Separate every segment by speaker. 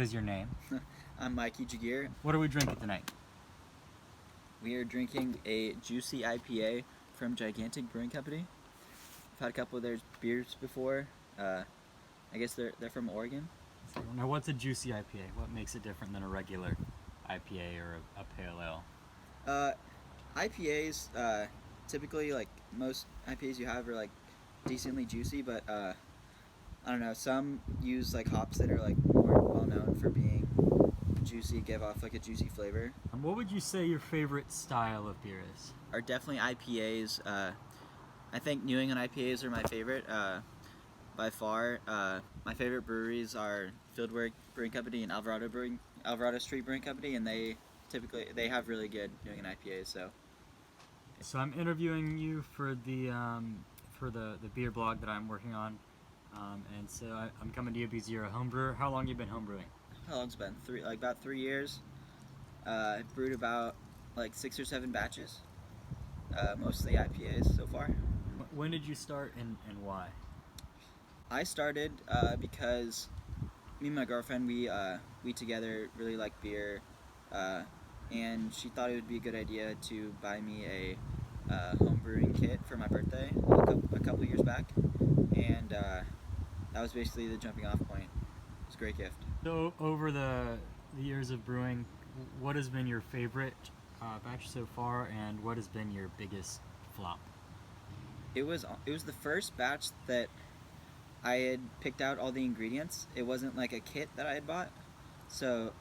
Speaker 1: What is your name?
Speaker 2: I'm Mikey JOUR.
Speaker 1: What are we drinking tonight?
Speaker 2: We are drinking a juicy IPA from Gigantic Brewing Company. I've had a couple of their beers before. I guess they're from Oregon.
Speaker 1: Now, what's a juicy IPA? What makes it different than a regular IPA or a pale ale?
Speaker 2: IPAs, typically, like most IPAs you have are like decently juicy, but I don't know, some use like hops that are like more well known for being juicy, give off like a juicy flavor.
Speaker 1: What would you say your favorite style of beer is?
Speaker 2: Are definitely IPAs. I think New England IPAs are my favorite by far. My favorite breweries are Fieldwork Brewing Company and Alvarado Street Brewing Company, and they have really good New England IPAs.
Speaker 1: So I'm interviewing you for the beer blog that I'm working on, and so I'm coming to you because you're a home brewer. How long have you been home brewing?
Speaker 2: How long's it been? About 3 years. I've brewed about like 6 or 7 batches, mostly IPAs so far.
Speaker 1: When did you start and why?
Speaker 2: I started because me and my girlfriend, we together really like beer, and she thought it would be a good idea to buy me a home brewing kit for my birthday a couple years back, and that was basically the jumping off point. It was a great gift.
Speaker 1: So over the years of brewing, what has been your favorite batch so far, and what has been your biggest flop?
Speaker 2: It was the first batch that I had picked out all the ingredients. It wasn't like a kit that I had bought, so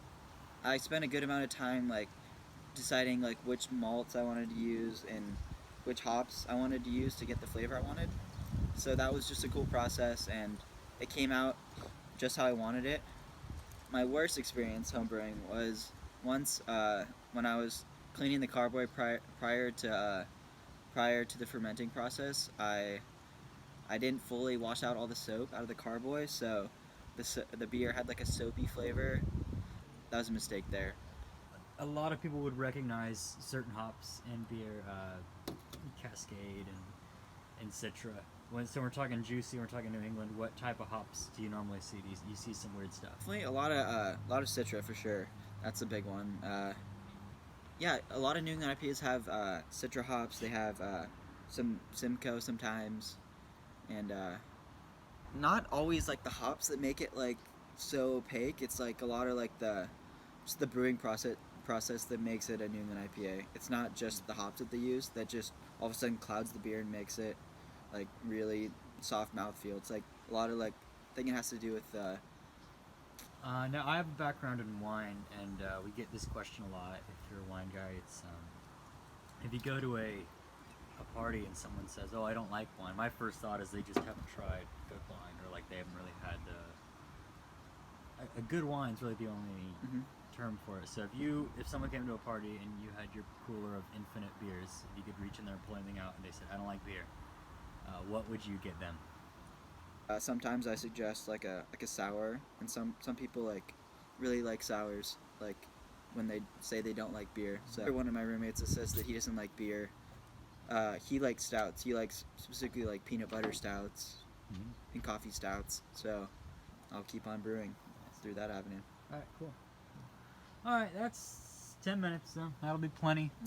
Speaker 2: I spent a good amount of time like deciding like which malts I wanted to use and which hops I wanted to use to get the flavor I wanted. So that was just a cool process, and it came out just how I wanted it. My worst experience homebrewing was once when I was cleaning the carboy prior to the fermenting process. I didn't fully wash out all the soap out of the carboy, so the beer had like a soapy flavor. That was a mistake there.
Speaker 1: A lot of people would recognize certain hops in beer, Cascade and Citra. So we're talking juicy, we're talking New England. What type of hops do you normally see? Do you see some weird stuff?
Speaker 2: Definitely a lot of Citra for sure. That's a big one. Yeah, a lot of New England IPAs have Citra hops. They have some Simcoe sometimes, and not always like the hops that make it like so opaque. It's like a lot of like just the brewing process that makes it a New England IPA. It's not just the hops that they use that just all of a sudden clouds the beer and makes it like really soft mouthfeel. It's like a lot of like I think it has to do with
Speaker 1: Now I have a background in wine, and we get this question a lot. If you're a wine guy, it's if you go to a party and someone says, "Oh, I don't like wine," my first thought is they just haven't tried good wine, or like they haven't really had a good wine's really the only term for it. So if someone came to a party and you had your cooler of infinite beers, if you could reach in there and pull anything out, and they said, "I don't like beer," what would you get them?
Speaker 2: sometimes I suggest like a sour, and some people like really like sours, like when they say they don't like beer. So one of my roommates that says that he doesn't like beer. He likes stouts. He likes specifically like peanut butter stouts and coffee stouts. So I'll keep on brewing through that avenue.
Speaker 1: All right, cool. All right, that's 10 minutes, so that'll be plenty.